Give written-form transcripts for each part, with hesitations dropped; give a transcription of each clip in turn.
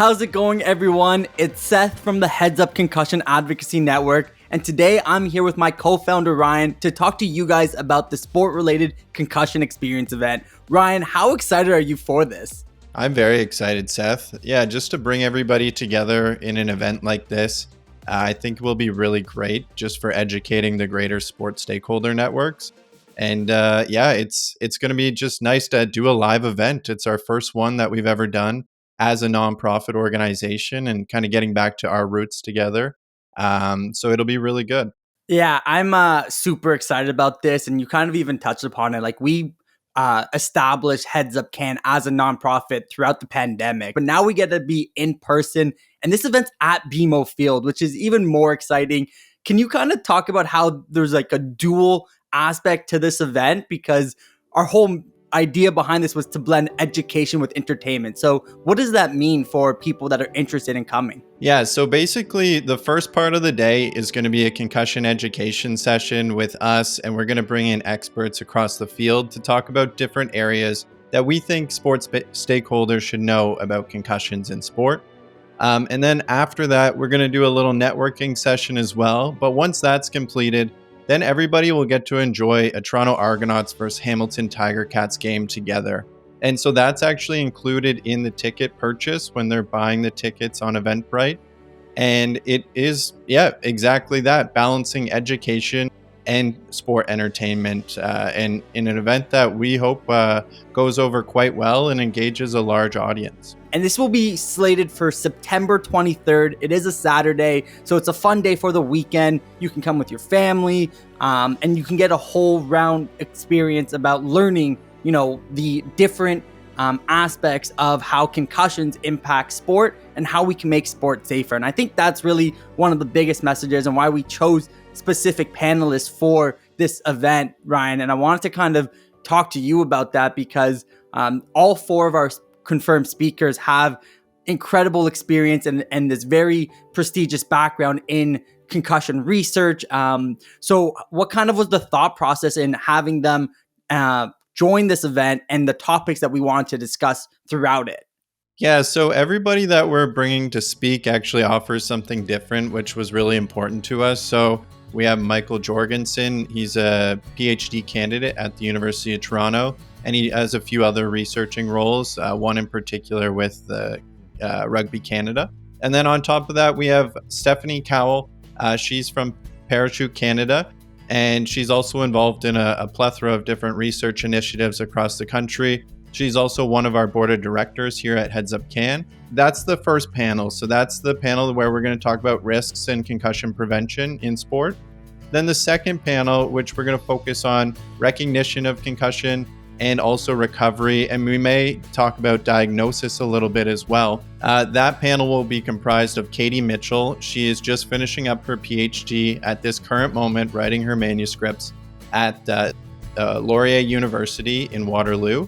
How's it going, everyone? It's Seth from the Headsup Concussion Advocacy Network, and today I'm here with my co-founder Ryan to talk to you guys about the Sport Related Concussion Experience event. Ryan, how excited are you for this? I'm very excited, Seth. Yeah, just to bring everybody together in an event like this, I think will be really great just for educating the greater sports stakeholder networks. And it's going to be just nice to do a live event. It's our first one that we've ever done as a nonprofit organization and kind of getting back to our roots together. So it'll be really good. Yeah, I'm super excited about this, and you kind of even touched upon it. Like we established HeadsupCAN as a nonprofit throughout the pandemic, but now we get to be in person, and this event's at BMO Field, which is even more exciting. Can you kind of talk about how there's like a dual aspect to this event? Because our whole idea behind this was to blend education with entertainment. So what does that mean for people that are interested in coming? Yeah, so basically the first part of the day is going to be a concussion education session with us, and we're going to bring in experts across the field to talk about different areas that we think sports stakeholders should know about concussions in sport. And then after that, we're going to do a little networking session as well. But once that's completed, then everybody will get to enjoy a Toronto Argonauts versus Hamilton Tiger Cats game together. And so that's actually included in the ticket purchase when they're buying the tickets on Eventbrite. And it is, exactly that, balancing education and sport entertainment, and in an event that we hope goes over quite well and engages a large audience. And this will be slated for September 23rd. It is a Saturday, so it's a fun day for the weekend. You can come with your family, and you can get a whole round experience about learning, the different aspects of how concussions impact sport and how we can make sport safer. And I think that's really one of the biggest messages and why we chose specific panelists for this event, Ryan. And I wanted to kind of talk to you about that because all four of our confirmed speakers have incredible experience and this very prestigious background in concussion research. So what kind of was the thought process in having them join this event and the topics that we wanted to discuss throughout it? Yeah, so everybody that we're bringing to speak actually offers something different, which was really important to us. So we have Michael Jorgensen. He's a PhD candidate at the University of Toronto, and he has a few other researching roles, one in particular with the Rugby Canada. And then on top of that, we have Stephanie Cowell. She's from Parachute Canada, and she's also involved in a plethora of different research initiatives across the country. She's also one of our board of directors here at HeadsupCAN. That's the first panel. So that's the panel where we're going to talk about risks and concussion prevention in sport. Then the second panel, which we're going to focus on recognition of concussion and also recovery. And we may talk about diagnosis a little bit as well. That panel will be comprised of Katie Mitchell. She is just finishing up her PhD at this current moment, writing her manuscripts at Laurier University in Waterloo.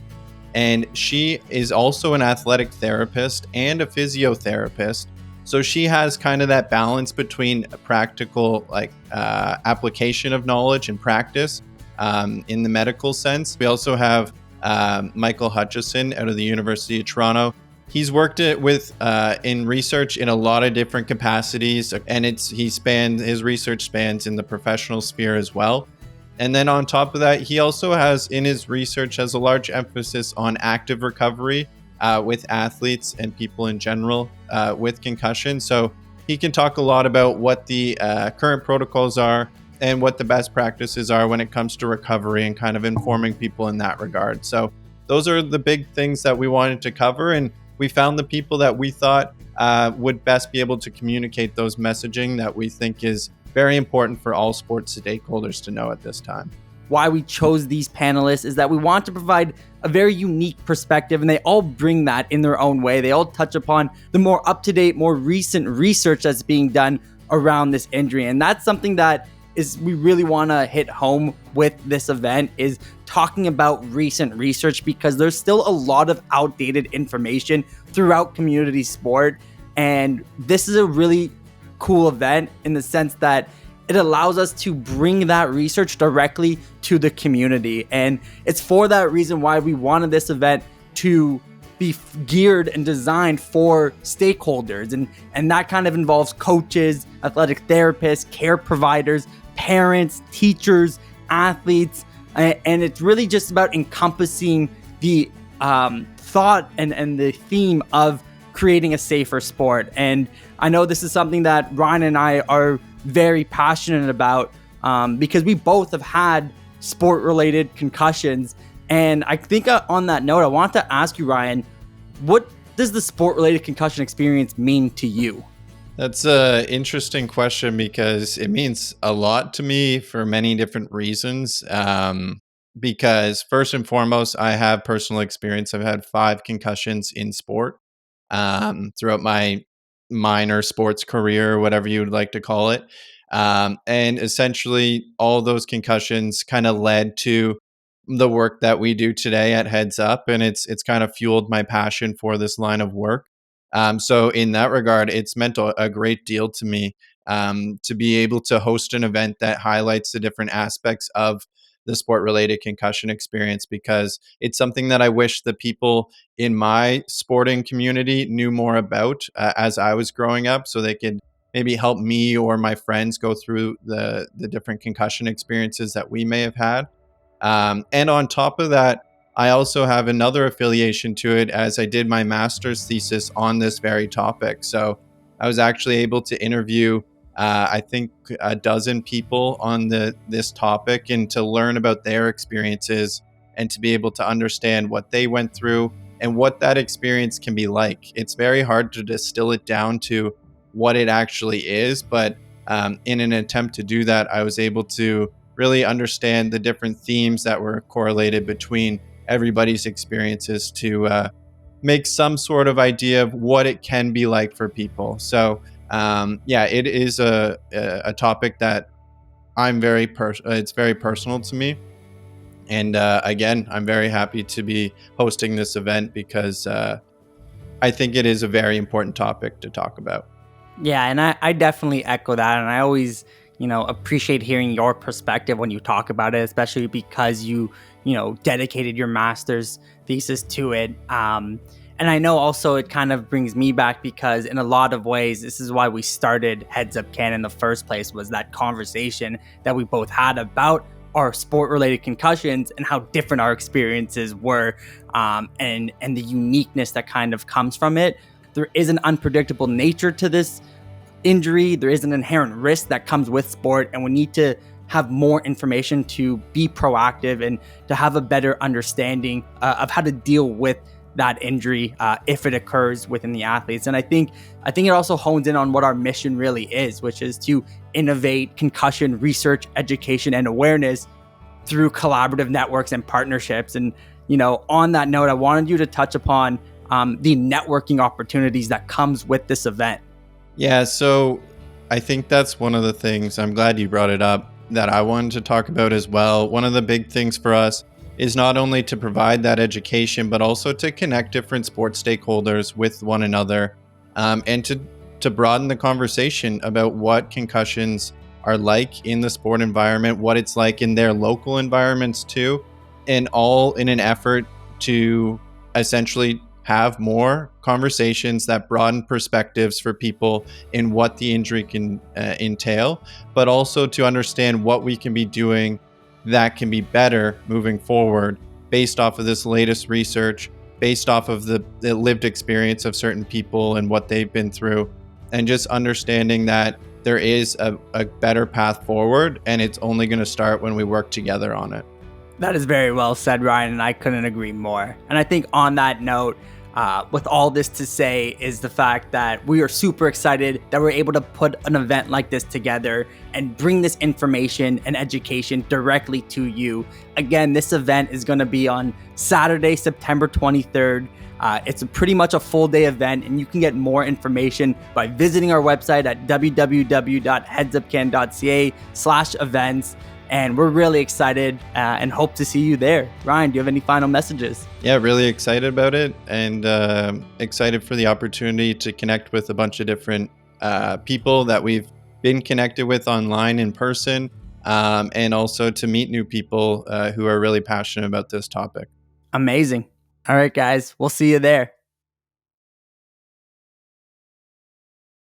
And she is also an athletic therapist and a physiotherapist. So she has kind of that balance between a practical application of knowledge and practice in the medical sense. We also have Michael Hutchison out of the University of Toronto. He's worked in research in a lot of different capacities, and his research spans in the professional sphere as well. And then on top of that, he also has a large emphasis on active recovery with athletes and people in general with concussion. So he can talk a lot about what the current protocols are and what the best practices are when it comes to recovery and kind of informing people in that regard. So those are the big things that we wanted to cover. And we found the people that we thought would best be able to communicate those messaging that we think is very important for all sports stakeholders to know at this time. Why we chose these panelists is that we want to provide a very unique perspective, and they all bring that in their own way. They all touch upon the more up-to-date, more recent research that's being done around this injury. And that's something that we really want to hit home with this event, is talking about recent research, because there's still a lot of outdated information throughout community sport. And this is a really cool event in the sense that it allows us to bring that research directly to the community. And it's for that reason why we wanted this event to be geared and designed for stakeholders. And that kind of involves coaches, athletic therapists, care providers, parents, teachers, athletes. And it's really just about encompassing the thought and the theme of creating a safer sport. And I know this is something that Ryan and I are very passionate about because we both have had sport-related concussions. And I think on that note, I want to ask you, Ryan, what does the sport-related concussion experience mean to you? That's an interesting question because it means a lot to me for many different reasons. Because first and foremost, I have personal experience. I've had 5 concussions in sport throughout my minor sports career, whatever you would like to call it. And essentially, all those concussions kind of led to the work that we do today at Heads Up, and it's kind of fueled my passion for this line of work. So in that regard, it's meant a great deal to me to be able to host an event that highlights the different aspects of the sport-related concussion experience, because it's something that I wish the people in my sporting community knew more about as I was growing up, so they could maybe help me or my friends go through the different concussion experiences that we may have had. And on top of that, I also have another affiliation to it as I did my master's thesis on this very topic. So I was actually able to interview, I think, a dozen people on this topic, and to learn about their experiences and to be able to understand what they went through and what that experience can be like. It's very hard to distill it down to what it actually is, but in an attempt to do that, I was able to really understand the different themes that were correlated between everybody's experiences to make some sort of idea of what it can be like for people. So yeah, it is a topic that it's very personal to me. And again, I'm very happy to be hosting this event because I think it is a very important topic to talk about. Yeah, and I definitely echo that. And I always, appreciate hearing your perspective when you talk about it, especially because you dedicated your master's thesis to it. And I know also it kind of brings me back because in a lot of ways, this is why we started HeadsupCAN in the first place, was that conversation that we both had about our sport-related concussions and how different our experiences were, and the uniqueness that kind of comes from it. There is an unpredictable nature to this injury. There is an inherent risk that comes with sport, and we need to have more information to be proactive and to have a better understanding of how to deal with that injury if it occurs within the athletes. And I think it also hones in on what our mission really is, which is to innovate concussion research, education, and awareness through collaborative networks and partnerships. And on that note, I wanted you to touch upon the networking opportunities that comes with this event. Yeah, so I think that's one of the things, I'm glad you brought it up, that I wanted to talk about as well. One of the big things for us is not only to provide that education, but also to connect different sports stakeholders with one another, and to broaden the conversation about what concussions are like in the sport environment, what it's like in their local environments too, and all in an effort to essentially have more conversations that broaden perspectives for people in what the injury can entail, but also to understand what we can be doing that can be better moving forward based off of this latest research, based off of the lived experience of certain people and what they've been through, and just understanding that there is a better path forward, and it's only going to start when we work together on it. That is very well said, Ryan, and I couldn't agree more. And I think on that note, with all this to say is the fact that we are super excited that we're able to put an event like this together and bring this information and education directly to you. Again, this event is going to be on Saturday, September 23rd. It's pretty much a full day event, and you can get more information by visiting our website at www.headsupcan.ca/events. And we're really excited and hope to see you there. Ryan, do you have any final messages? Yeah, really excited about it, and excited for the opportunity to connect with a bunch of different people that we've been connected with online, in person, and also to meet new people who are really passionate about this topic. Amazing. All right, guys, we'll see you there.